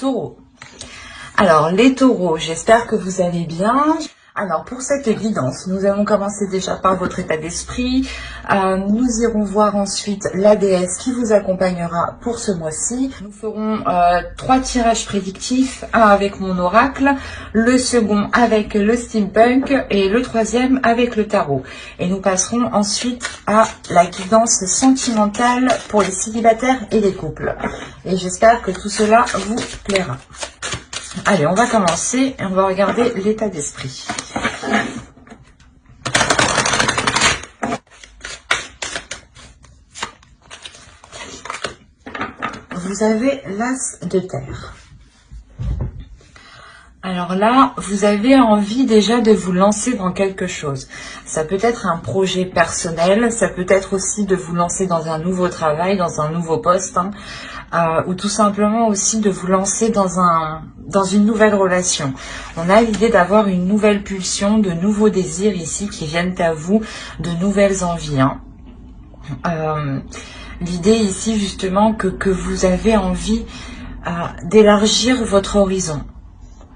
taureaux. Alors les taureaux, j'espère que vous allez bien. Alors pour cette guidance, nous allons commencer déjà par votre état d'esprit. Nous irons voir ensuite la déesse qui vous accompagnera pour ce mois-ci. Nous ferons 3 tirages prédictifs, un avec mon oracle, le second avec le steampunk et le troisième avec le tarot. Et nous passerons ensuite à la guidance sentimentale pour les célibataires et les couples. Et j'espère que tout cela vous plaira. Allez, on va commencer et on va regarder l'état d'esprit. Vous avez l'as de terre. Alors là, vous avez envie déjà de vous lancer dans quelque chose. Ça peut être un projet personnel, ça peut être aussi de vous lancer dans un nouveau travail, dans un nouveau poste, ou tout simplement aussi de vous lancer dans une nouvelle relation. On a l'idée d'avoir une nouvelle pulsion, de nouveaux désirs ici qui viennent à vous, de nouvelles envies. L'idée ici justement que vous avez envie d'élargir votre horizon,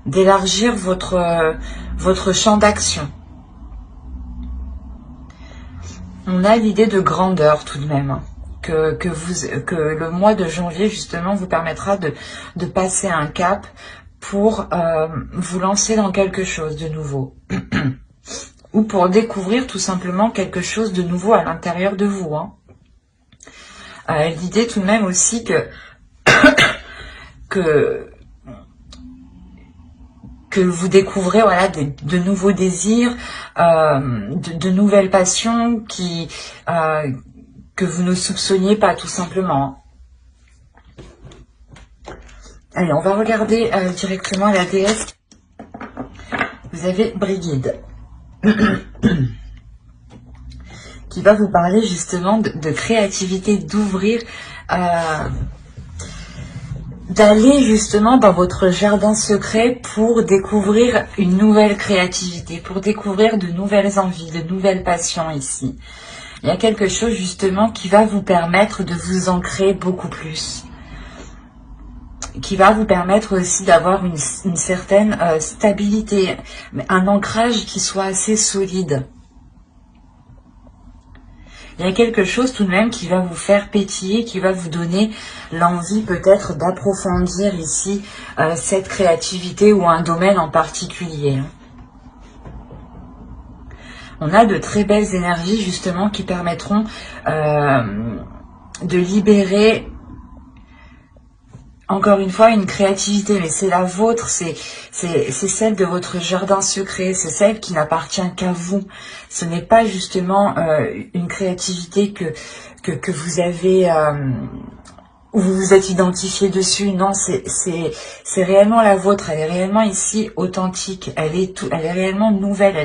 d'élargir votre champ d'action. On a l'idée de grandeur tout de même, que le mois de janvier justement vous permettra de passer un cap pour vous lancer dans quelque chose de nouveau ou pour découvrir tout simplement quelque chose de nouveau à l'intérieur de vous. L'idée tout de même aussi que vous découvrez voilà de nouveaux désirs, de nouvelles passions que vous ne soupçonniez pas tout simplement. Allez, on va regarder directement la déesse. Vous avez Brigide qui va vous parler justement de créativité, d'ouvrir, d'aller justement dans votre jardin secret pour découvrir une nouvelle créativité, pour découvrir de nouvelles envies, de nouvelles passions ici. Il y a quelque chose justement qui va vous permettre de vous ancrer beaucoup plus, qui va vous permettre aussi d'avoir une certaine stabilité, un ancrage qui soit assez solide. Il y a quelque chose tout de même qui va vous faire pétiller, qui va vous donner l'envie peut-être d'approfondir ici cette créativité ou un domaine en particulier. On a de très belles énergies justement qui permettront de libérer encore une fois une créativité, mais c'est la vôtre, c'est celle de votre jardin secret, c'est celle qui n'appartient qu'à vous. Ce n'est pas justement une créativité que vous avez où vous vous êtes identifié dessus. Non, c'est réellement la vôtre. Elle est réellement ici authentique. Elle est réellement nouvelle.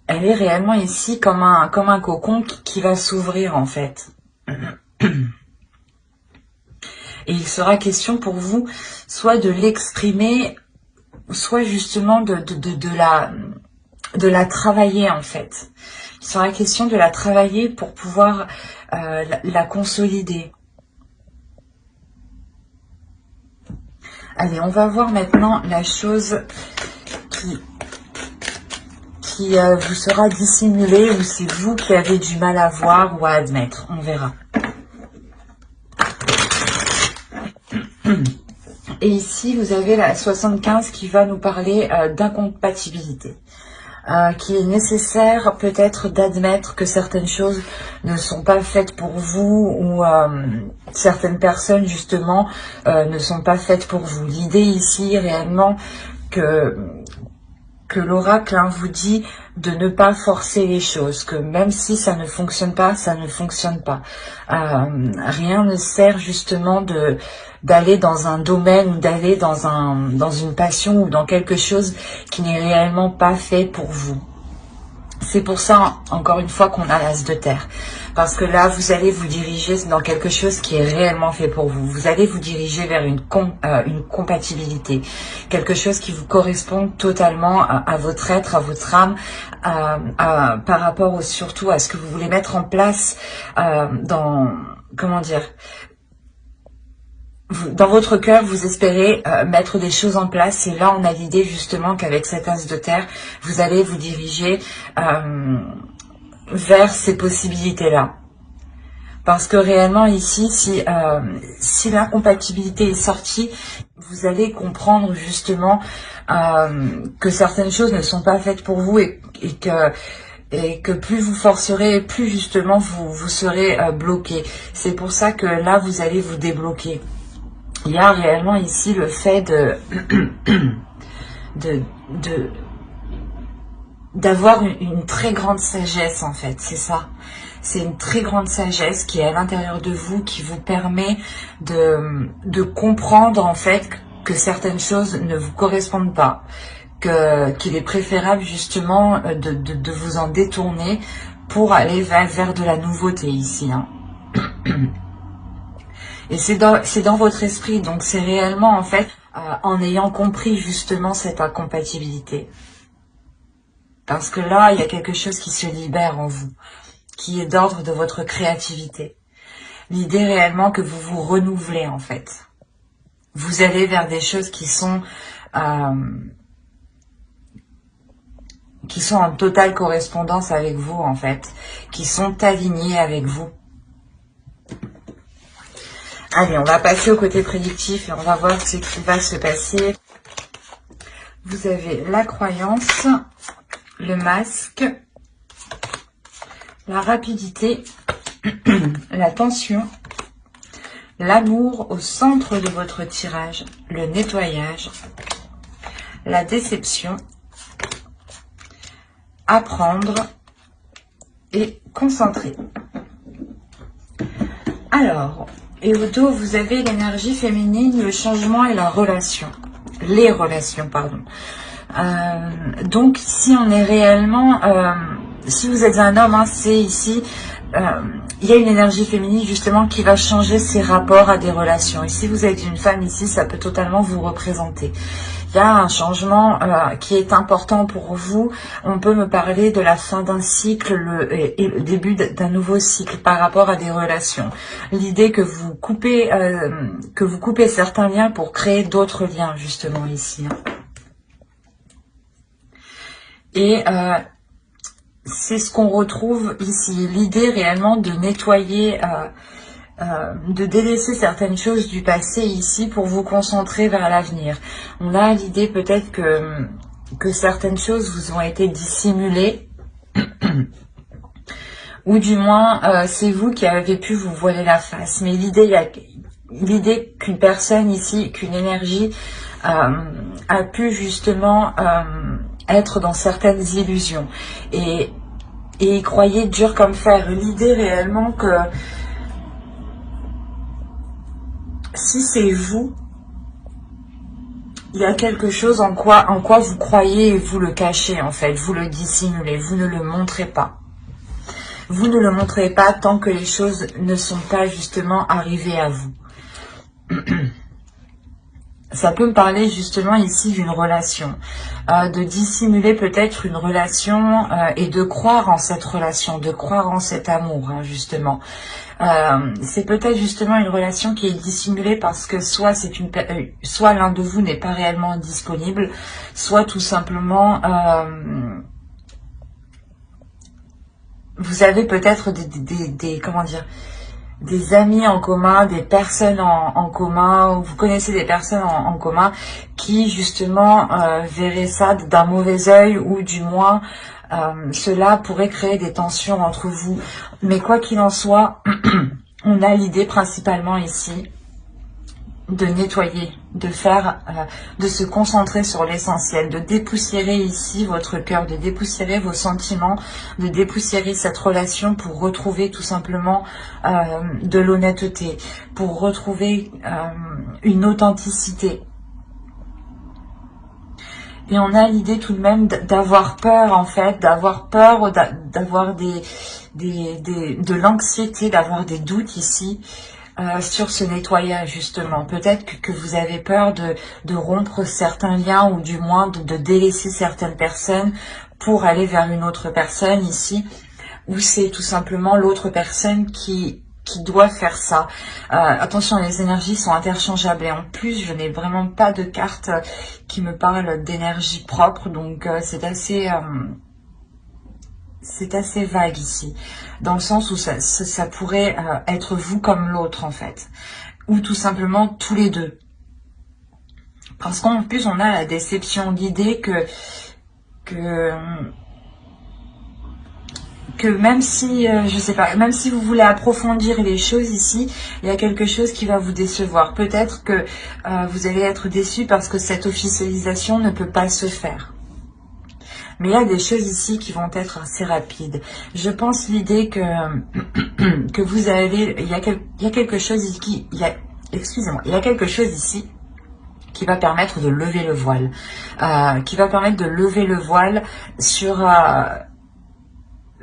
Elle est réellement ici comme un cocon qui va s'ouvrir en fait. Et il sera question pour vous soit de l'exprimer, soit justement de la travailler en fait. Il sera question de la travailler pour pouvoir la consolider. Allez, on va voir maintenant la chose qui vous sera dissimulée ou c'est vous qui avez du mal à voir ou à admettre. On verra. Et ici, vous avez la 75 qui va nous parler d'incompatibilité. Qu'il est nécessaire peut-être d'admettre que certaines choses ne sont pas faites pour vous ou certaines personnes justement ne sont pas faites pour vous. L'idée ici réellement que l'oracle vous dit de ne pas forcer les choses, que même si ça ne fonctionne pas, ça ne fonctionne pas. Rien ne sert justement d'aller dans un domaine ou d'aller dans une passion ou dans quelque chose qui n'est réellement pas fait pour vous. C'est pour ça, encore une fois, qu'on a l'as de terre. Parce que là, vous allez vous diriger dans quelque chose qui est réellement fait pour vous. Vous allez vous diriger vers une compatibilité. Quelque chose qui vous correspond totalement à votre être, à votre âme, par rapport surtout à ce que vous voulez mettre en place comment dire, dans votre cœur, vous espérez mettre des choses en place. Et là, on a l'idée justement qu'avec cet as de terre, vous allez vous diriger vers ces possibilités-là. Parce que réellement ici, si l'incompatibilité est sortie, vous allez comprendre justement que certaines choses ne sont pas faites pour vous et que plus vous forcerez, plus justement vous serez bloqué. C'est pour ça que là, vous allez vous débloquer. Il y a réellement ici le fait d'avoir une très grande sagesse en fait, c'est ça. C'est une très grande sagesse qui est à l'intérieur de vous, qui vous permet de comprendre en fait que certaines choses ne vous correspondent pas, qu'il est préférable justement de vous en détourner pour aller vers de la nouveauté ici. Hein. Et c'est dans votre esprit, donc c'est réellement en fait en ayant compris justement cette incompatibilité. Parce que là, il y a quelque chose qui se libère en vous, qui est d'ordre de votre créativité. L'idée réellement que vous vous renouvelez en fait. Vous allez vers des choses qui sont en totale correspondance avec vous en fait, qui sont alignées avec vous. Allez, on va passer au côté prédictif et on va voir ce qui va se passer. Vous avez la croyance, le masque, la rapidité, la tension, l'amour au centre de votre tirage, le nettoyage, la déception, apprendre et concentrer. Alors, et au dos, vous avez l'énergie féminine, le changement et la relation. Les relations, pardon. Donc, si on est réellement... si vous êtes un homme, hein, c'est ici... il y a une énergie féminine justement qui va changer ses rapports à des relations. Et si vous êtes une femme ici, ça peut totalement vous représenter. Il y a un changement qui est important pour vous. On peut me parler de la fin d'un cycle et le début d'un nouveau cycle par rapport à des relations. L'idée que vous coupez certains liens pour créer d'autres liens justement ici. Et c'est ce qu'on retrouve ici. L'idée réellement de nettoyer, de délaisser certaines choses du passé ici pour vous concentrer vers l'avenir. On a l'idée peut-être que certaines choses vous ont été dissimulées. Ou du moins, c'est vous qui avez pu vous voiler la face. Mais l'idée qu'une personne ici, qu'une énergie a pu justement être dans certaines illusions. Et y croyez dur comme fer. L'idée réellement que si c'est vous, il y a quelque chose en quoi vous croyez et vous le cachez en fait. Vous le dissimulez, vous ne le montrez pas. Vous ne le montrez pas tant que les choses ne sont pas justement arrivées à vous. Ça peut me parler justement ici d'une relation, de dissimuler peut-être une relation et de croire en cette relation, de croire en cet amour, hein, justement. C'est peut-être justement une relation qui est dissimulée parce que soit l'un de vous n'est pas réellement disponible, soit tout simplement vous avez peut-être des amis en commun, des personnes en commun, ou vous connaissez des personnes en commun qui justement verraient ça d'un mauvais œil, ou du moins cela pourrait créer des tensions entre vous. Mais quoi qu'il en soit, on a l'idée principalement ici de nettoyer, de se concentrer sur l'essentiel, de dépoussiérer ici votre cœur, de dépoussiérer vos sentiments, de dépoussiérer cette relation pour retrouver tout simplement de l'honnêteté, pour retrouver une authenticité. Et on a l'idée tout de même d'avoir peur en fait, d'avoir peur, d'avoir de l'anxiété, d'avoir des doutes ici. Sur ce nettoyage justement, peut-être que vous avez peur de rompre certains liens, ou du moins de délaisser certaines personnes pour aller vers une autre personne ici, ou c'est tout simplement l'autre personne qui qui doit faire ça. Attention, les énergies sont interchangeables et en plus, je n'ai vraiment pas de carte qui me parle d'énergie propre, donc c'est assez vague ici, dans le sens où ça pourrait être vous comme l'autre en fait, ou tout simplement tous les deux. Parce qu'en plus, on a la déception, l'idée que même si, je sais pas, même si vous voulez approfondir les choses ici, il y a quelque chose qui va vous décevoir. Peut-être que vous allez être déçu parce que cette officialisation ne peut pas se faire. Mais il y a des choses ici qui vont être assez rapides. Je pense l'idée que vous avez, il y a quelque chose ici, excusez-moi, il y a quelque chose ici qui va permettre de lever le voile,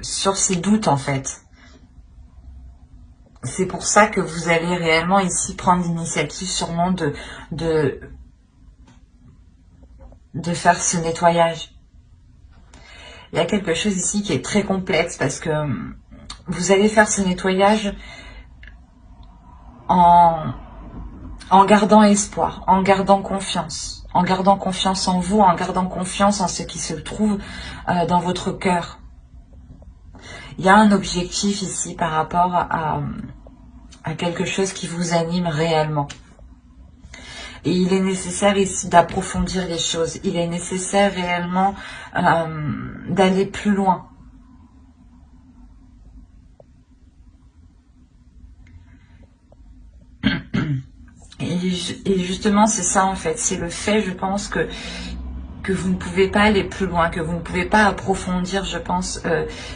sur ces doutes en fait. C'est pour ça que vous allez réellement ici prendre l'initiative sûrement de faire ce nettoyage. Il y a quelque chose ici qui est très complexe parce que vous allez faire ce nettoyage en gardant espoir, en gardant confiance en vous, en gardant confiance en ce qui se trouve dans votre cœur. Il y a un objectif ici par rapport à quelque chose qui vous anime réellement. Et il est nécessaire ici d'approfondir les choses. Il est nécessaire réellement d'aller plus loin. Et justement, c'est ça en fait. C'est le fait, je pense, que vous ne pouvez pas aller plus loin, que vous ne pouvez pas approfondir, je pense,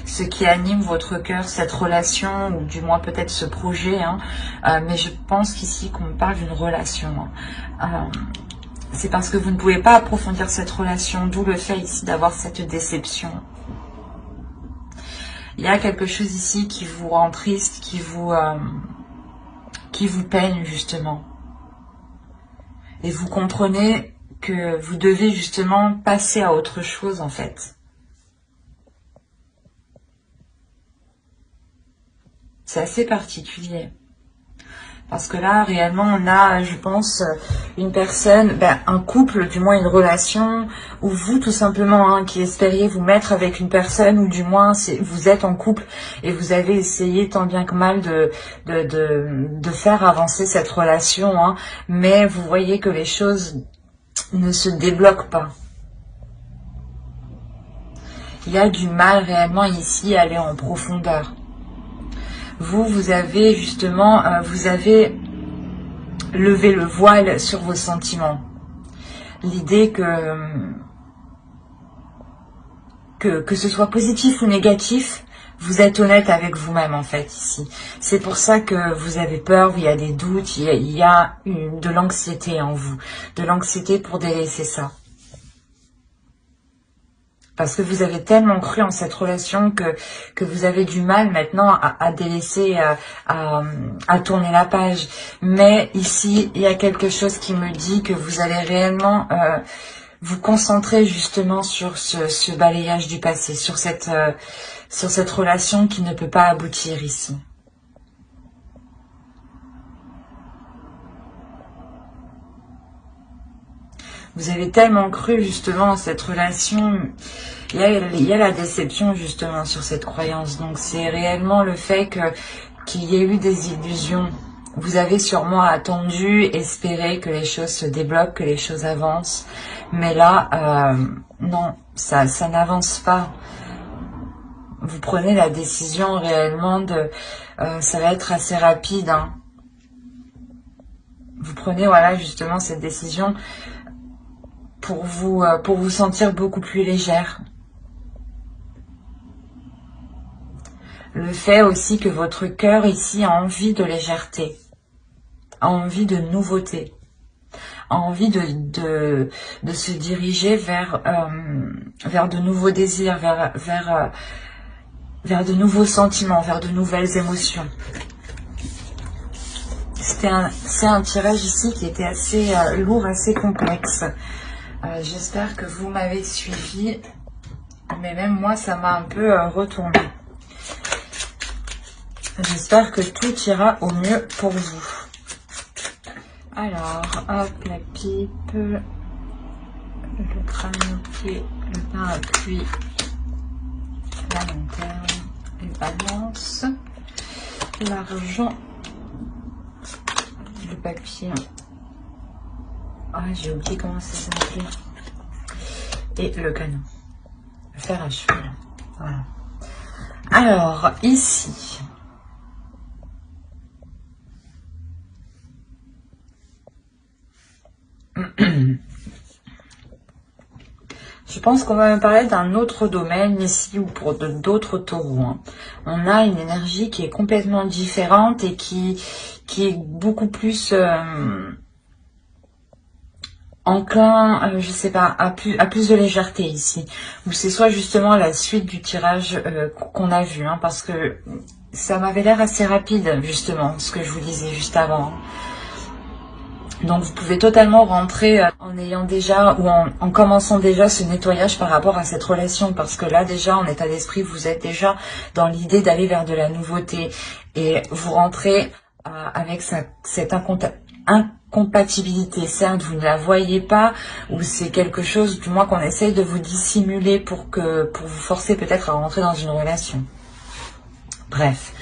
ce qui anime votre cœur, cette relation, ou du moins peut-être ce projet. Mais je pense qu'ici, qu'on me parle d'une relation. C'est parce que vous ne pouvez pas approfondir cette relation, d'où le fait ici d'avoir cette déception. Il y a quelque chose ici qui vous rend triste, qui vous peine justement. Et vous comprenez que vous devez justement passer à autre chose en fait. C'est assez particulier. Parce que là, réellement, on a, je pense, une personne, un couple, du moins une relation, ou vous, tout simplement, qui espériez vous mettre avec une personne, ou du moins, vous êtes en couple, et vous avez essayé tant bien que mal de faire avancer cette relation, mais vous voyez que les choses ne se débloquent pas. Il y a du mal réellement ici à aller en profondeur. Vous avez justement, vous avez levé le voile sur vos sentiments. L'idée que ce soit positif ou négatif, vous êtes honnête avec vous-même en fait ici. C'est pour ça que vous avez peur, il y a des doutes, il y a de l'anxiété en vous. De l'anxiété pour délaisser ça. Parce que vous avez tellement cru en cette relation que vous avez du mal maintenant à délaisser, à tourner la page. Mais ici, il y a quelque chose qui me dit que vous allez réellement vous concentrer justement sur ce balayage du passé, sur cette relation qui ne peut pas aboutir ici. Vous avez tellement cru justement en cette relation. Il y a la déception justement sur cette croyance. Donc c'est réellement le fait qu'il y ait eu des illusions. Vous avez sûrement attendu, espéré que les choses se débloquent, que les choses avancent. Mais là, non, ça n'avance pas. Vous prenez la décision réellement ça va être assez rapide. Vous prenez voilà justement cette décision pour vous sentir beaucoup plus légère. Le fait aussi que votre cœur ici a envie de légèreté, a envie de nouveauté, a envie de se diriger vers de nouveaux désirs, vers de nouveaux sentiments, vers de nouvelles émotions. C'est un tirage ici qui était assez lourd, assez complexe. J'espère que vous m'avez suivi, mais même moi, ça m'a un peu retourné. J'espère que tout ira au mieux pour vous. Alors, hop, la pipe, le crâne pied, le parapluie, la lanterne, les balances, l'argent, le papier. Ah, j'ai oublié comment ça s'appelait. Et le canon. Le fer à cheval. Voilà. Alors, ici. Je pense qu'on va me parler d'un autre domaine ici ou pour d'autres taureaux. Hein. On a une énergie qui est complètement différente et qui est beaucoup plus enclin, je sais pas, à plus de légèreté ici. Ou c'est soit justement la suite du tirage qu'on a vu, hein, parce que ça m'avait l'air assez rapide justement, ce que je vous disais juste avant. Donc vous pouvez totalement rentrer en ayant déjà ou en commençant déjà ce nettoyage par rapport à cette relation, parce que là déjà en état d'esprit vous êtes déjà dans l'idée d'aller vers de la nouveauté et vous rentrez avec cette incompatibilité. Certes vous ne la voyez pas ou c'est quelque chose du moins qu'on essaye de vous dissimuler pour vous forcer peut-être à rentrer dans une relation. Bref.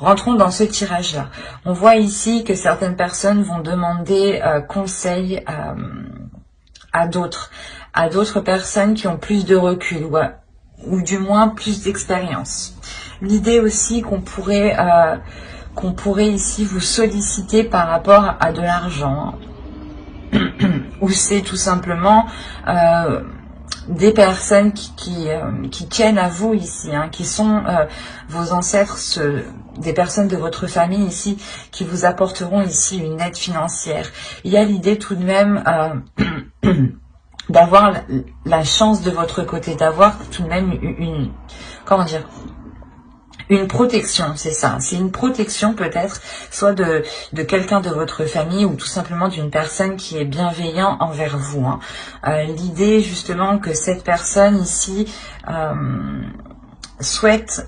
Rentrons dans ce tirage-là. On voit ici que certaines personnes vont demander conseil à d'autres personnes qui ont plus de recul ou du moins plus d'expérience. L'idée aussi qu'on pourrait ici vous solliciter par rapport à de l'argent. Ou c'est tout simplement des personnes qui tiennent à vous ici, hein, qui sont vos ancêtres, des personnes de votre famille ici, qui vous apporteront ici une aide financière. Il y a l'idée tout de même d'avoir la chance de votre côté, d'avoir tout de même une protection, c'est ça. C'est une protection peut-être, soit de quelqu'un de votre famille ou tout simplement d'une personne qui est bienveillant envers vous. Hein. L'idée justement que cette personne ici souhaite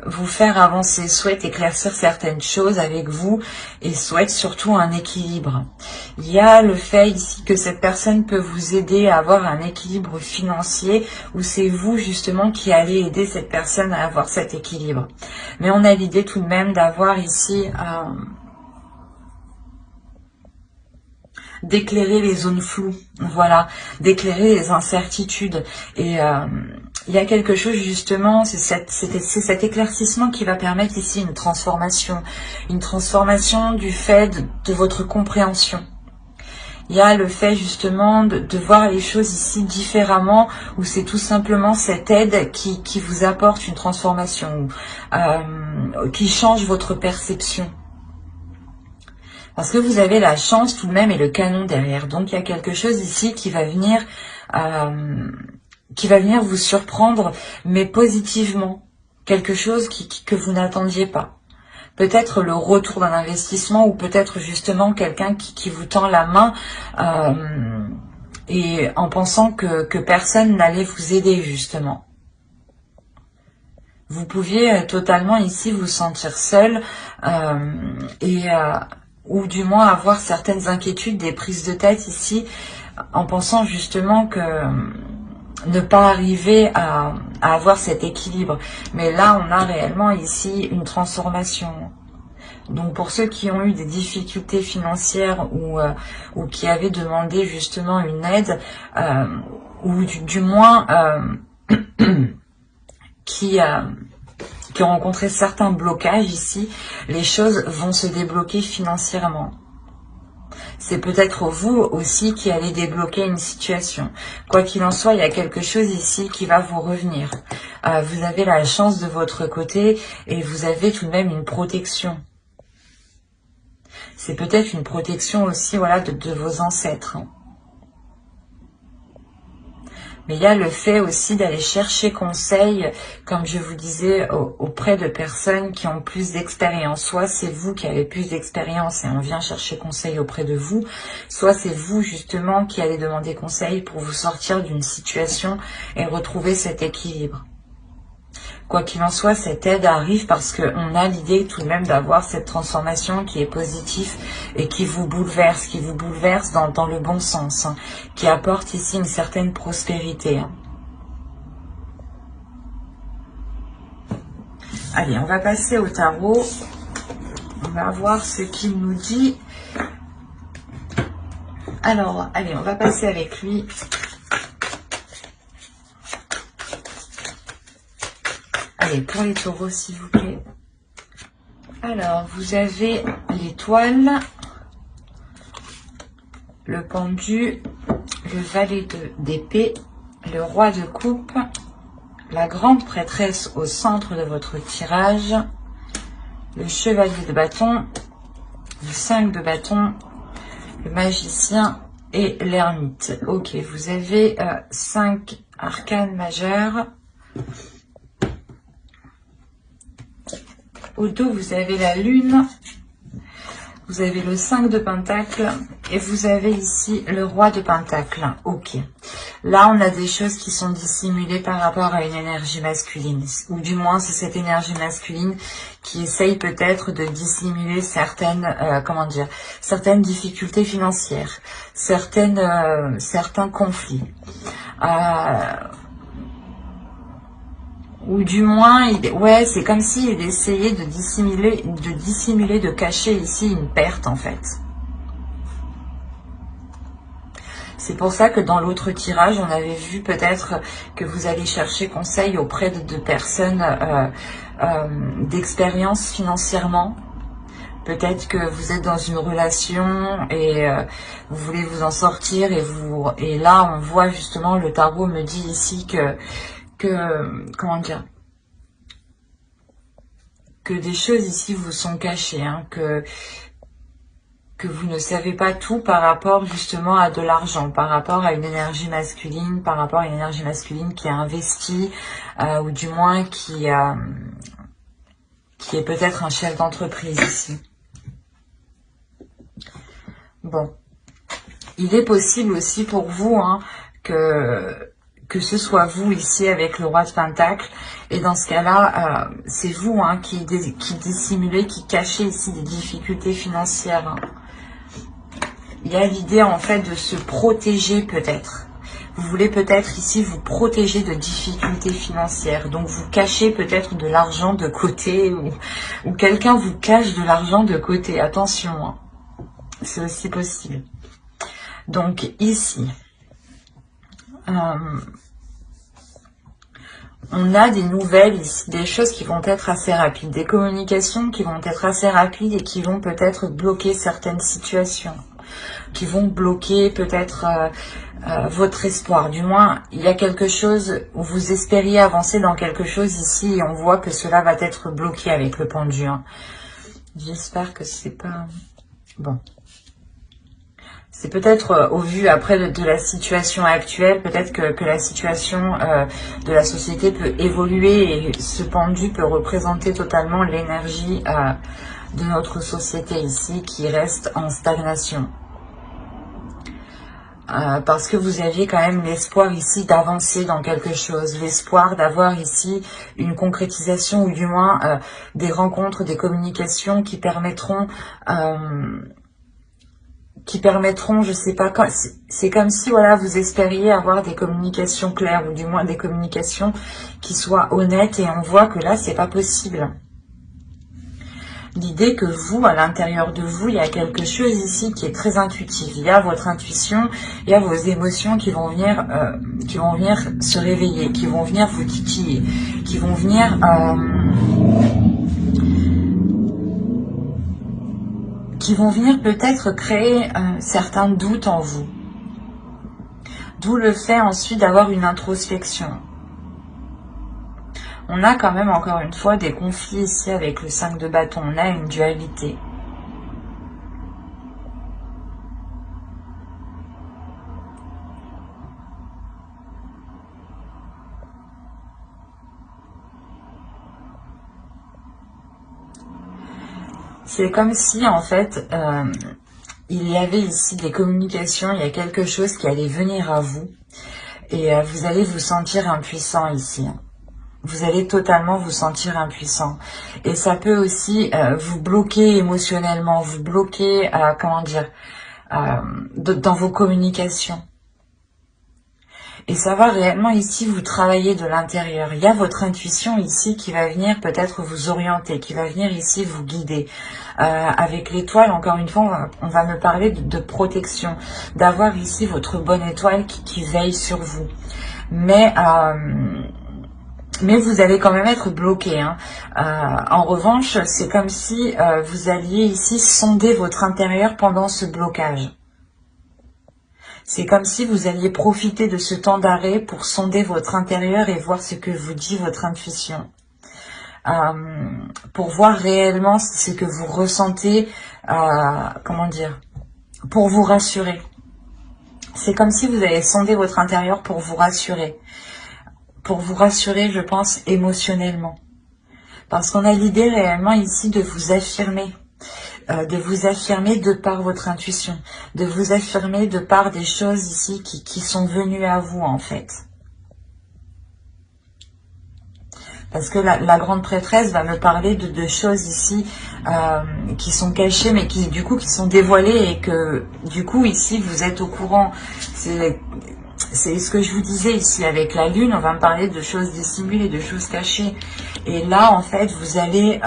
vous faire avancer, souhaite éclaircir certaines choses avec vous et souhaite surtout un équilibre. Il y a le fait ici que cette personne peut vous aider à avoir un équilibre financier ou c'est vous justement qui allez aider cette personne à avoir cet équilibre. Mais on a l'idée tout de même d'avoir ici d'éclairer les zones floues, voilà, d'éclairer les incertitudes et il y a quelque chose justement, c'est cet éclaircissement qui va permettre ici une transformation du fait de votre compréhension. Il y a le fait justement de voir les choses ici différemment, où c'est tout simplement cette aide qui vous apporte une transformation, qui change votre perception. Parce que vous avez la chance tout de même et le canon derrière. Donc il y a quelque chose ici qui va venir vous surprendre, mais positivement. Quelque chose que vous n'attendiez pas. Peut-être le retour d'un investissement ou peut-être justement quelqu'un qui vous tend la main et en pensant que personne n'allait vous aider justement. Vous pouviez totalement ici vous sentir seul ou du moins avoir certaines inquiétudes, des prises de tête ici en pensant justement que ne pas arriver à avoir cet équilibre. Mais là, on a réellement ici une transformation. Donc pour ceux qui ont eu des difficultés financières ou qui avaient demandé justement une aide, ou du moins qui ont rencontré certains blocages ici, les choses vont se débloquer financièrement. C'est peut-être vous aussi qui allez débloquer une situation. Quoi qu'il en soit, il y a quelque chose ici qui va vous revenir. Vous avez la chance de votre côté et vous avez tout de même une protection. C'est peut-être une protection aussi, voilà, de vos ancêtres. Mais il y a le fait aussi d'aller chercher conseil, comme je vous disais, auprès de personnes qui ont plus d'expérience. Soit c'est vous qui avez plus d'expérience et on vient chercher conseil auprès de vous, soit c'est vous justement qui allez demander conseil pour vous sortir d'une situation et retrouver cet équilibre. Quoi qu'il en soit, cette aide arrive parce qu'on a l'idée tout de même d'avoir cette transformation qui est positive et qui vous bouleverse dans le bon sens, hein, qui apporte ici une certaine prospérité. Hein. Allez, on va passer au tarot. On va voir ce qu'il nous dit. Alors, allez, on va passer avec lui. Allez, pour les taureaux, s'il vous plaît. Alors, vous avez l'étoile, le pendu, le valet d'épée, le roi de coupe, la grande prêtresse au centre de votre tirage, le chevalier de bâton, le 5 de bâton, le magicien et l'ermite. Ok, vous avez 5 arcanes majeures. Au dos, vous avez la lune, vous avez le 5 de pentacle et vous avez ici le roi de pentacle. Ok. Là, on a des choses qui sont dissimulées par rapport à une énergie masculine. Ou du moins, c'est cette énergie masculine qui essaye peut-être de dissimuler certaines, certaines difficultés financières, certains conflits. Ou du moins, ouais, c'est comme s'il essayait de dissimuler, de cacher ici une perte en fait. C'est pour ça que dans l'autre tirage, on avait vu peut-être que vous allez chercher conseil auprès de personnes d'expérience financièrement. Peut-être que vous êtes dans une relation et vous voulez vous en sortir et là, on voit justement, le tarot me dit ici que comment dire, que des choses ici vous sont cachées, hein, que vous ne savez pas tout par rapport justement à de l'argent, par rapport à une énergie masculine, qui a investi, ou du moins qui est peut-être un chef d'entreprise ici. Bon, il est possible aussi pour vous, hein, que ce soit vous ici avec le roi de pentacle, et dans ce cas-là, c'est vous, hein, qui dissimulez, qui cachez ici des difficultés financières. Hein. Il y a l'idée en fait de se protéger peut-être. Vous voulez peut-être ici vous protéger de difficultés financières. Donc vous cachez peut-être de l'argent de côté ou quelqu'un vous cache de l'argent de côté. Attention, hein. C'est aussi possible. Donc ici, on a des nouvelles ici, des choses qui vont être assez rapides, des communications qui vont être assez rapides et qui vont peut-être bloquer certaines situations, qui vont bloquer peut-être votre espoir. Du moins, il y a quelque chose où vous espériez avancer dans quelque chose ici et on voit que cela va être bloqué avec le pendu. Hein. J'espère que c'est pas... Bon. C'est peut-être au vu après de la situation actuelle, peut-être que la situation de la société peut évoluer et ce pendu peut représenter totalement l'énergie de notre société ici qui reste en stagnation. Parce que vous aviez quand même l'espoir ici d'avancer dans quelque chose, l'espoir d'avoir ici une concrétisation ou du moins des rencontres, des communications qui permettront, je sais pas, c'est comme si voilà vous espériez avoir des communications claires ou du moins des communications qui soient honnêtes et on voit que là c'est pas possible. L'idée que vous, à l'intérieur de vous, il y a quelque chose ici qui est très intuitif. Il y a votre intuition, il y a vos émotions qui vont venir se réveiller, qui vont venir vous titiller, qui vont venir peut-être créer certains doutes en vous. D'où le fait ensuite d'avoir une introspection. On a quand même encore une fois des conflits ici avec le 5 de bâton. On a une dualité. C'est comme si en fait il y avait ici des communications, il y a quelque chose qui allait venir à vous et vous allez vous sentir impuissant ici. Vous allez totalement vous sentir impuissant. Et ça peut aussi vous bloquer émotionnellement, vous bloquer, comment dire, dans vos communications. Et ça va réellement ici vous travailler de l'intérieur. Il y a votre intuition ici qui va venir peut-être vous orienter, qui va venir ici vous guider. Avec l'étoile, encore une fois, on va me parler de protection, d'avoir ici votre bonne étoile qui veille sur vous. Mais vous allez quand même être bloqué. Hein. En revanche, c'est comme si vous alliez ici sonder votre intérieur pendant ce blocage. C'est comme si vous alliez profiter de ce temps d'arrêt pour sonder votre intérieur et voir ce que vous dit votre intuition. Pour voir réellement ce que vous ressentez, comment dire, pour vous rassurer. C'est comme si vous allez sonder votre intérieur pour vous rassurer. Pour vous rassurer, je pense, émotionnellement. Parce qu'on a l'idée réellement ici de vous affirmer. De vous affirmer de par votre intuition, de vous affirmer de par des choses ici qui sont venues à vous en fait. Parce que la grande prêtresse va me parler de choses ici qui sont cachées mais qui du coup qui sont dévoilées et que du coup ici vous êtes au courant. C'est ce que je vous disais ici avec la lune, on va me parler de choses dissimulées, de choses cachées. Et là en fait vous allez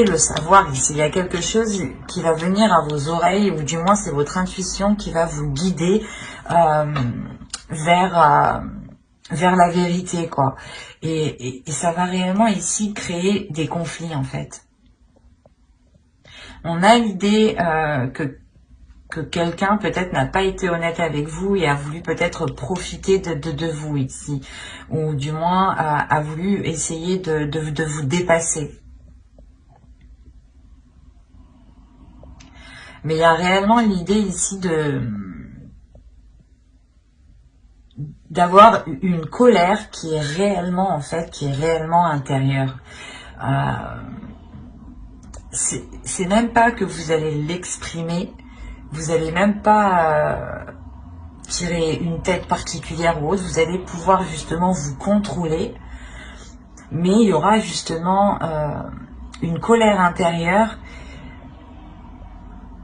le savoir ici, il y a quelque chose qui va venir à vos oreilles, ou du moins c'est votre intuition qui va vous guider vers la vérité, quoi. Et ça va réellement ici créer des conflits, en fait. On a l'idée que quelqu'un peut-être n'a pas été honnête avec vous et a voulu peut-être profiter de vous ici, ou du moins a voulu essayer de vous dépasser. Mais il y a réellement l'idée ici d'avoir une colère qui est réellement, en fait, qui est réellement intérieure. C'est même pas que vous allez l'exprimer, vous allez même pas tirer une tête particulière ou autre, vous allez pouvoir justement vous contrôler, mais il y aura justement une colère intérieure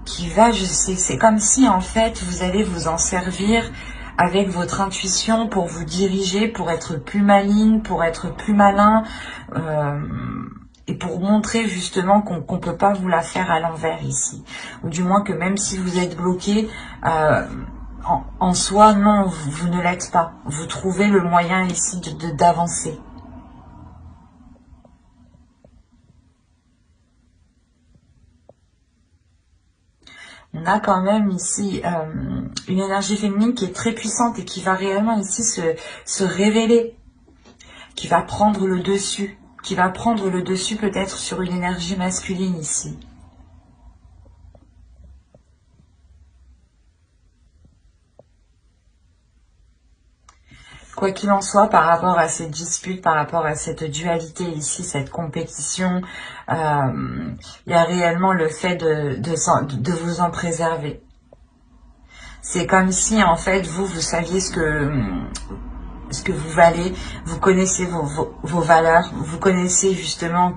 qui va, je sais, c'est comme si en fait vous allez vous en servir avec votre intuition pour vous diriger, pour être plus maligne, pour être plus malin, et pour montrer justement qu'on peut pas vous la faire à l'envers ici. Ou du moins que même si vous êtes bloqué, en soi, non, vous ne l'êtes pas. Vous trouvez le moyen ici d'avancer. On a quand même ici une énergie féminine qui est très puissante et qui va réellement ici se révéler, qui va prendre le dessus, peut-être sur une énergie masculine ici. Quoi qu'il en soit, par rapport à cette dispute, par rapport à cette dualité ici, cette compétition, il y a réellement le fait de vous en préserver. C'est comme si, en fait, vous saviez ce que vous valez, vous connaissez vos valeurs, vous connaissez justement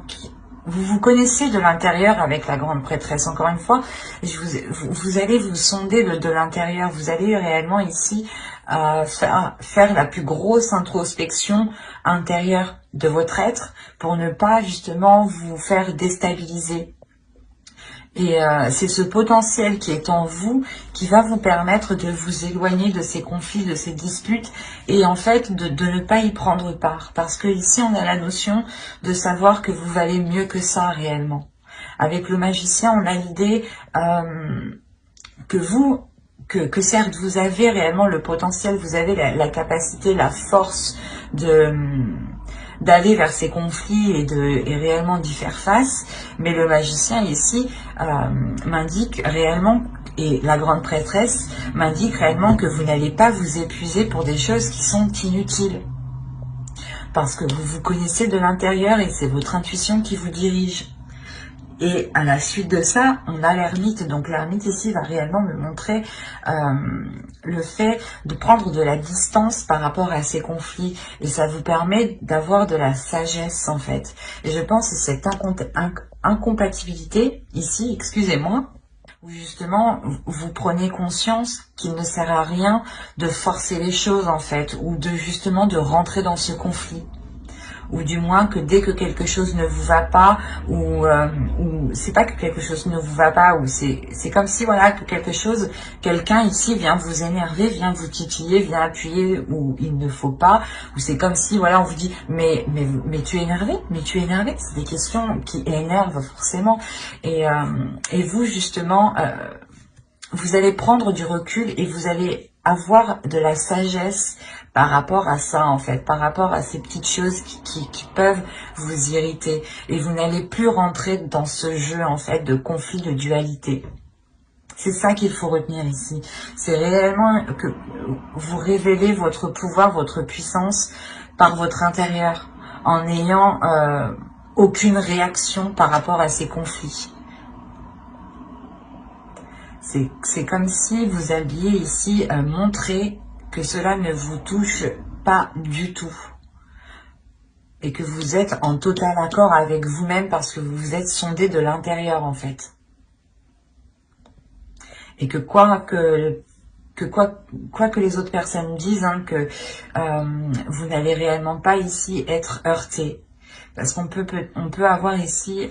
vous connaissez de l'intérieur avec la grande prêtresse. Encore une fois, vous allez vous sonder de l'intérieur. Vous allez réellement ici faire la plus grosse introspection intérieure de votre être pour ne pas justement vous faire déstabiliser. Et c'est ce potentiel qui est en vous qui va vous permettre de vous éloigner de ces conflits, de ces disputes et en fait de ne pas y prendre part. Parce que ici on a la notion de savoir que vous valez mieux que ça réellement. Avec le magicien on a l'idée que certes vous avez réellement le potentiel, vous avez la capacité, la force d'aller vers ces conflits et réellement d'y faire face, mais le magicien ici m'indique réellement, et la grande prêtresse m'indique réellement que vous n'allez pas vous épuiser pour des choses qui sont inutiles, parce que vous vous connaissez de l'intérieur et c'est votre intuition qui vous dirige. Et à la suite de ça, on a l'ermite. Donc l'ermite ici va réellement me montrer le fait de prendre de la distance par rapport à ces conflits. Et ça vous permet d'avoir de la sagesse en fait. Et je pense que cette incompatibilité ici, excusez-moi, où justement vous prenez conscience qu'il ne sert à rien de forcer les choses en fait, ou de justement de rentrer dans ce conflit. Ou du moins que dès que quelque chose ne vous va pas, ou c'est pas que quelque chose ne vous va pas, ou c'est comme si voilà que quelqu'un ici vient vous énerver, vient vous titiller, vient appuyer où il ne faut pas, ou c'est comme si voilà on vous dit mais tu es énervé, c'est des questions qui énervent forcément, et vous justement vous allez prendre du recul et vous allez avoir de la sagesse par rapport à ça en fait, par rapport à ces petites choses qui peuvent vous irriter. Et vous n'allez plus rentrer dans ce jeu en fait de conflit, de dualité. C'est ça qu'il faut retenir ici. C'est réellement que vous révélez votre pouvoir, votre puissance par votre intérieur, en n'ayant aucune réaction par rapport à ces conflits. C'est comme si vous alliez ici montrer que cela ne vous touche pas du tout. Et que vous êtes en total accord avec vous-même parce que vous vous êtes sondé de l'intérieur en fait. Et que quoi que les autres personnes disent, hein, que vous n'allez réellement pas ici être heurté. Parce qu'on peut avoir ici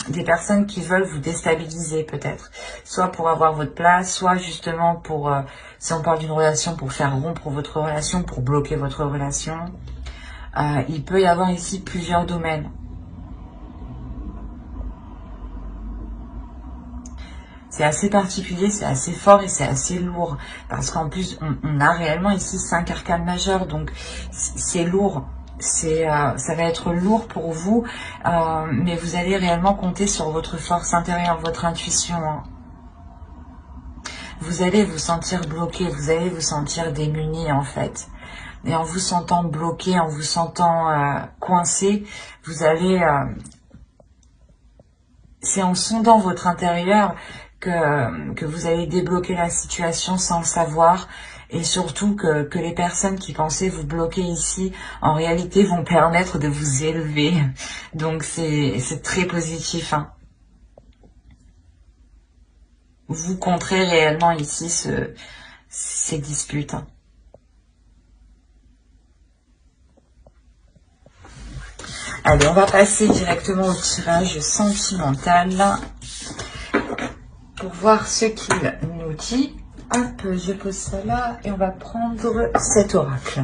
des personnes qui veulent vous déstabiliser peut-être. Soit pour avoir votre place, soit justement pour, si on parle d'une relation, pour faire rompre votre relation, pour bloquer votre relation. Il peut y avoir ici plusieurs domaines. C'est assez particulier, c'est assez fort et c'est assez lourd. Parce qu'en plus, on a réellement ici 5 arcanes majeures. Donc c'est lourd. Ça va être lourd pour vous, mais vous allez réellement compter sur votre force intérieure, votre intuition. Hein. Vous allez vous sentir bloqué, vous allez vous sentir démuni en fait. Et en vous sentant bloqué, en vous sentant coincé, vous allez... c'est en sondant votre intérieur que vous allez débloquer la situation sans le savoir. Et surtout que les personnes qui pensaient vous bloquer ici, en réalité, vont permettre de vous élever. Donc, c'est très positif. Hein. Vous contrez réellement ici ces disputes. Hein. Allez, on va passer directement au tirage sentimental pour voir ce qu'il nous dit. Hop, je pose ça là et on va prendre cet oracle.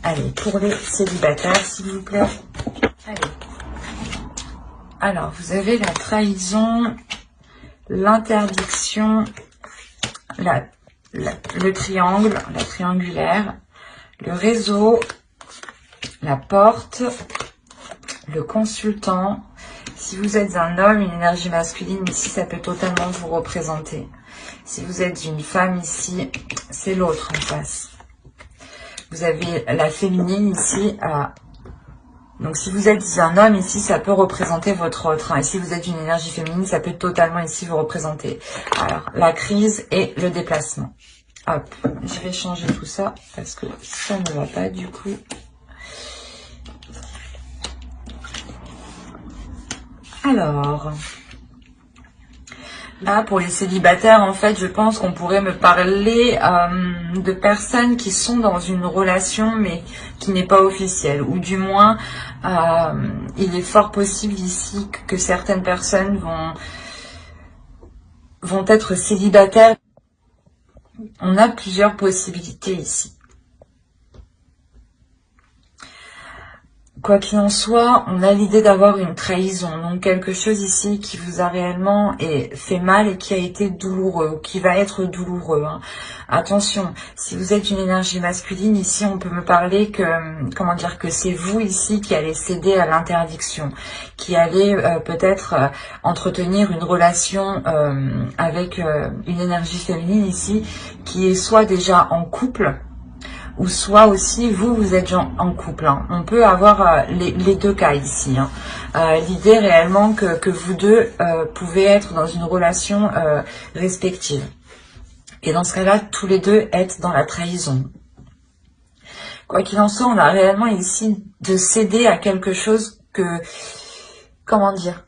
Allez, pour les célibataires, s'il vous plaît. Allez. Alors, vous avez la trahison, l'interdiction, le triangle, la triangulaire, le réseau, la porte, le consultant. Si vous êtes un homme, une énergie masculine, ici, ça peut totalement vous représenter. Si vous êtes une femme, ici, c'est l'autre en face. Vous avez la féminine ici. Donc, si vous êtes un homme, ici, ça peut représenter votre autre. Hein. Et si vous êtes une énergie féminine, ça peut totalement ici vous représenter. Alors, la crise et le déplacement. Hop, je vais changer tout ça parce que ça ne va pas du coup. Alors, là, pour les célibataires, en fait, je pense qu'on pourrait me parler de personnes qui sont dans une relation, mais qui n'est pas officielle. Ou du moins, il est fort possible ici que certaines personnes vont être célibataires. On a plusieurs possibilités ici. Quoi qu'il en soit, on a l'idée d'avoir une trahison, donc quelque chose ici qui vous a réellement fait mal et qui a été douloureux, ou qui va être douloureux. Hein. Attention, si vous êtes une énergie masculine, ici on peut me parler que, comment dire, que c'est vous ici qui allez céder à l'interdiction, qui allez peut-être entretenir une relation avec une énergie féminine ici, qui est soit déjà en couple, ou soit aussi vous êtes en couple. Hein. On peut avoir les deux cas ici. Hein. L'idée réellement que vous deux pouvez être dans une relation respective. Et dans ce cas-là, tous les deux être dans la trahison. Quoi qu'il en soit, on a réellement ici de céder à quelque chose que... Comment dire?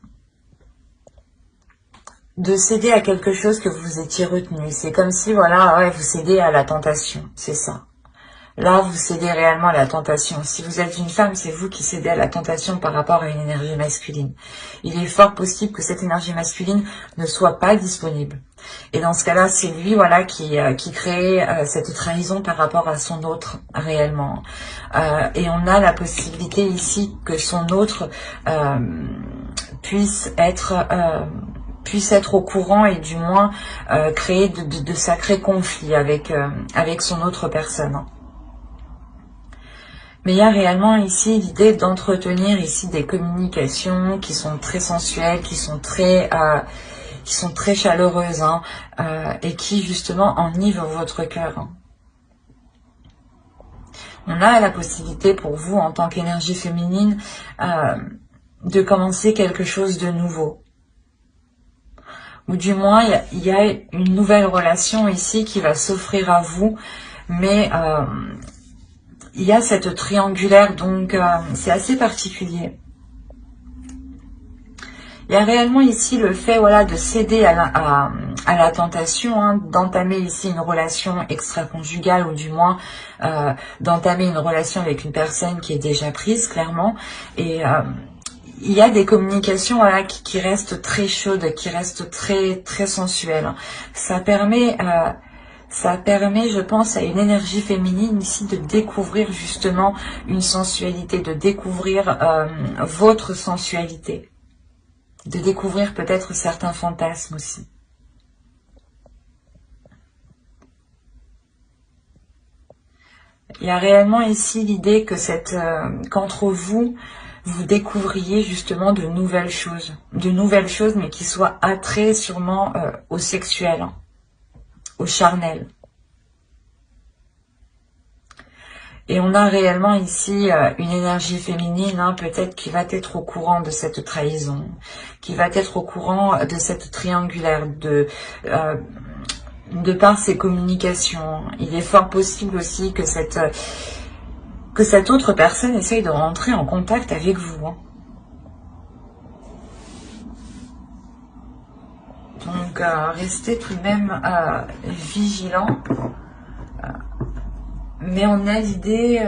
De céder à quelque chose que vous étiez retenu. C'est comme si, voilà, ouais, vous cédez à la tentation. C'est ça. Là, vous cédez réellement à la tentation. Si vous êtes une femme, c'est vous qui cédez à la tentation par rapport à une énergie masculine. Il est fort possible que cette énergie masculine ne soit pas disponible. Et dans ce cas-là, c'est lui, voilà, qui crée cette trahison par rapport à son autre, réellement. Et on a la possibilité ici que son autre puisse être au courant et du moins créer de sacrés conflits avec son autre personne. Mais il y a réellement ici l'idée d'entretenir ici des communications qui sont très sensuelles, qui sont très chaleureuses, hein, et qui justement enivrent votre cœur. Hein. On a la possibilité pour vous, en tant qu'énergie féminine, de commencer quelque chose de nouveau. Ou du moins, il y a une nouvelle relation ici qui va s'offrir à vous, mais il y a cette triangulaire, donc c'est assez particulier. Il y a réellement ici le fait, voilà, de céder à la tentation, hein, d'entamer ici une relation extra-conjugale ou du moins d'entamer une relation avec une personne qui est déjà prise, clairement. Et il y a des communications, voilà, qui restent très chaudes, qui restent très sensuelles. Ça permet, je pense, à une énergie féminine ici de découvrir justement une sensualité, de découvrir votre sensualité. De découvrir peut-être certains fantasmes aussi. Il y a réellement ici l'idée que qu'entre vous, vous découvriez justement de nouvelles choses, mais qui soient attraits sûrement au sexuel, hein, au charnel. Et on a réellement ici une énergie féminine, hein, peut-être qui va être au courant de cette trahison, qui va être au courant de cette triangulaire, de par ses communications. Il est fort possible aussi que cette autre personne essaye de rentrer en contact avec vous. Hein. Donc, restez tout de même vigilant. Mais on a l'idée,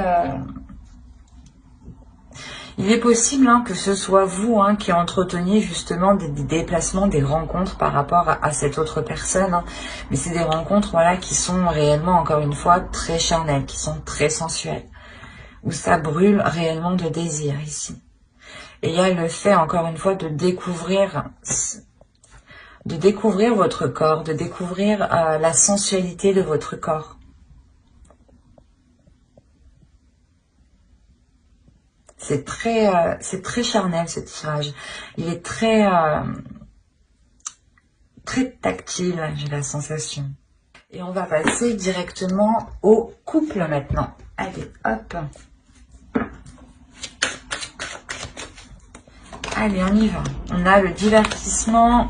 il est possible, hein, que ce soit vous, hein, qui entreteniez justement des déplacements, des rencontres par rapport à cette autre personne. Hein. Mais c'est des rencontres, voilà, qui sont réellement, encore une fois, très charnelles, qui sont très sensuelles. Où ça brûle réellement de désir ici. Et il y a le fait, encore une fois, de découvrir votre corps, de découvrir la sensualité de votre corps. C'est très charnel, ce tirage. Il est très tactile, j'ai la sensation. Et on va passer directement au couple maintenant. Allez, hop. Allez, on y va. On a le divertissement,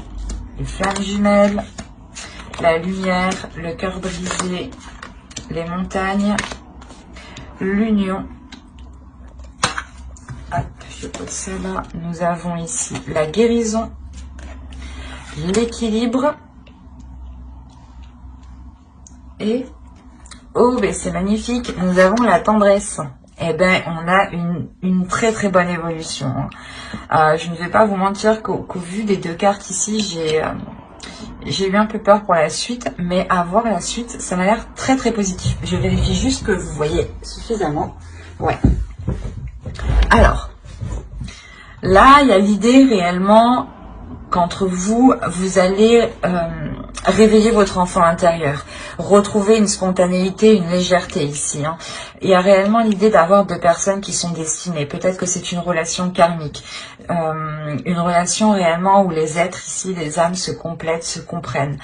les flammes jumelles, la lumière, le cœur brisé, les montagnes, l'union. Hop, je pose ça là. Nous avons ici la guérison, l'équilibre et, oh, ben c'est magnifique, nous avons la tendresse. Eh ben, on a une très bonne évolution. Je ne vais pas vous mentir qu'au vu des deux cartes ici, j'ai eu un peu peur pour la suite, mais à voir la suite, ça m'a l'air très positif. Je vérifie juste que vous voyez suffisamment. Ouais. Alors, là, il y a l'idée réellement qu'entre vous, vous allez réveillez votre enfant intérieur, retrouvez une spontanéité, une légèreté ici. Il y a réellement l'idée d'avoir deux personnes qui sont destinées. Peut-être que c'est une relation karmique, une relation réellement où les êtres ici, les âmes se complètent, se comprennent.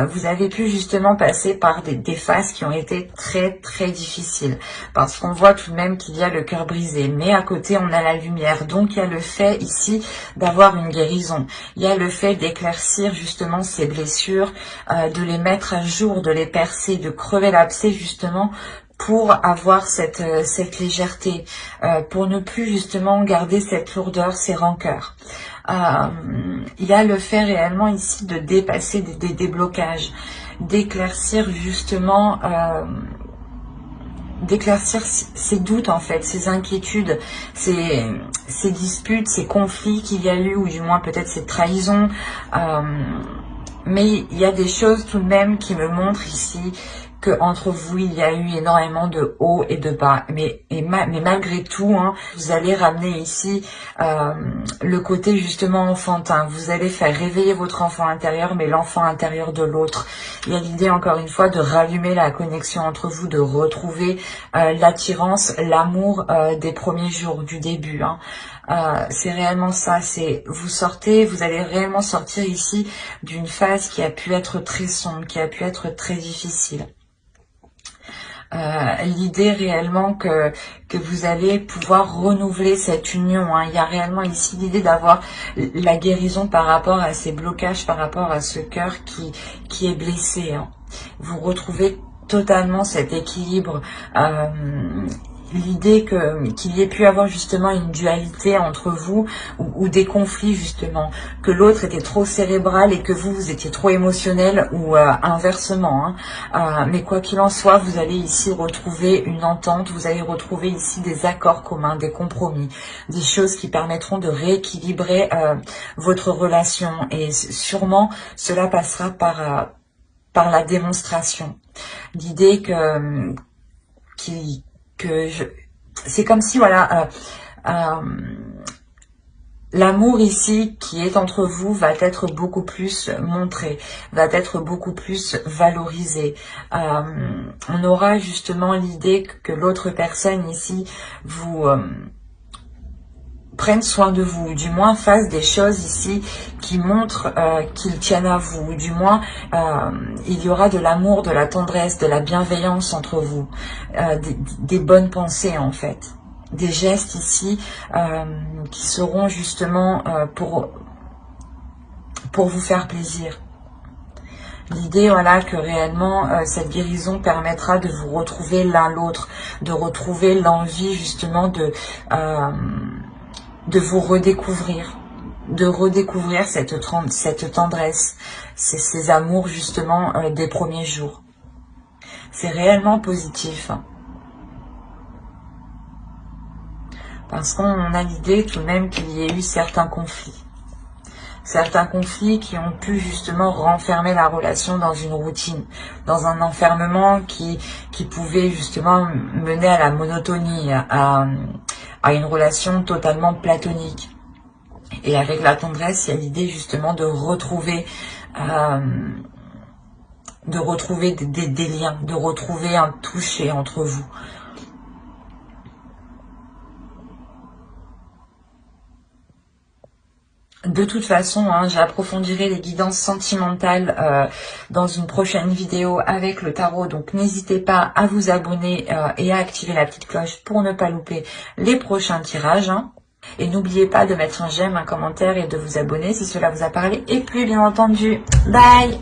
Vous avez pu justement passer par des phases qui ont été très très difficiles, parce qu'on voit tout de même qu'il y a le cœur brisé, mais à côté on a la lumière. Donc il y a le fait ici d'avoir une guérison, il y a le fait d'éclaircir justement ces blessures, de les mettre à jour, de les percer, de crever l'abcès justement pour avoir cette légèreté, pour ne plus justement garder cette lourdeur, ces rancœurs. Il y a le fait réellement ici de dépasser des blocages, d'éclaircir justement, d'éclaircir ces doutes en fait, ces inquiétudes, ces disputes, ces conflits qu'il y a eu, ou du moins peut-être ces trahisons. Mais il y a des choses tout de même qui me montrent ici que entre vous, il y a eu énormément de hauts et de bas. Mais malgré tout, vous allez ramener ici le côté justement enfantin. Vous allez faire réveiller votre enfant intérieur, mais l'enfant intérieur de l'autre. Il y a l'idée, encore une fois, de rallumer la connexion entre vous, de retrouver l'attirance, l'amour des premiers jours, du début. C'est réellement ça, vous allez réellement sortir ici d'une phase qui a pu être très sombre, qui a pu être très difficile. L'idée réellement que vous allez pouvoir renouveler cette union. Il y a réellement ici l'idée d'avoir la guérison par rapport à ces blocages, par rapport à ce cœur qui est blessé. Vous retrouvez totalement cet équilibre. L'idée qu'il y ait pu avoir justement une dualité entre vous, ou des conflits justement, que l'autre était trop cérébral et que vous étiez trop émotionnel, ou inversement. Mais quoi qu'il en soit, vous allez ici retrouver une entente, vous allez retrouver ici des accords communs, des compromis, des choses qui permettront de rééquilibrer votre relation. Et sûrement, cela passera par la démonstration. L'idée c'est comme si, voilà, l'amour ici qui est entre vous va être beaucoup plus montré, va être beaucoup plus valorisé. On aura justement l'idée que l'autre personne ici vous prenne soin de vous, du moins fasse des choses ici qui montrent qu'ils tiennent à vous, du moins il y aura de l'amour, de la tendresse, de la bienveillance entre vous, des bonnes pensées en fait, des gestes ici qui seront justement pour vous faire plaisir. L'idée, voilà, que réellement cette guérison permettra de vous retrouver l'un l'autre, de retrouver l'envie justement de vous redécouvrir, de redécouvrir cette tendresse, ces amours justement des premiers jours. C'est réellement positif. Parce qu'on a l'idée tout de même qu'il y ait eu certains conflits. Certains conflits qui ont pu justement renfermer la relation dans une routine, dans un enfermement qui pouvait justement mener à la monotonie, à une relation totalement platonique. Et avec la tendresse, il y a l'idée justement de retrouver des liens, de retrouver un toucher entre vous. De toute façon, j'approfondirai les guidances sentimentales dans une prochaine vidéo avec le tarot. Donc n'hésitez pas à vous abonner et à activer la petite cloche pour ne pas louper les prochains tirages. Et n'oubliez pas de mettre un j'aime, un commentaire et de vous abonner si cela vous a parlé et plu, bien entendu. Bye!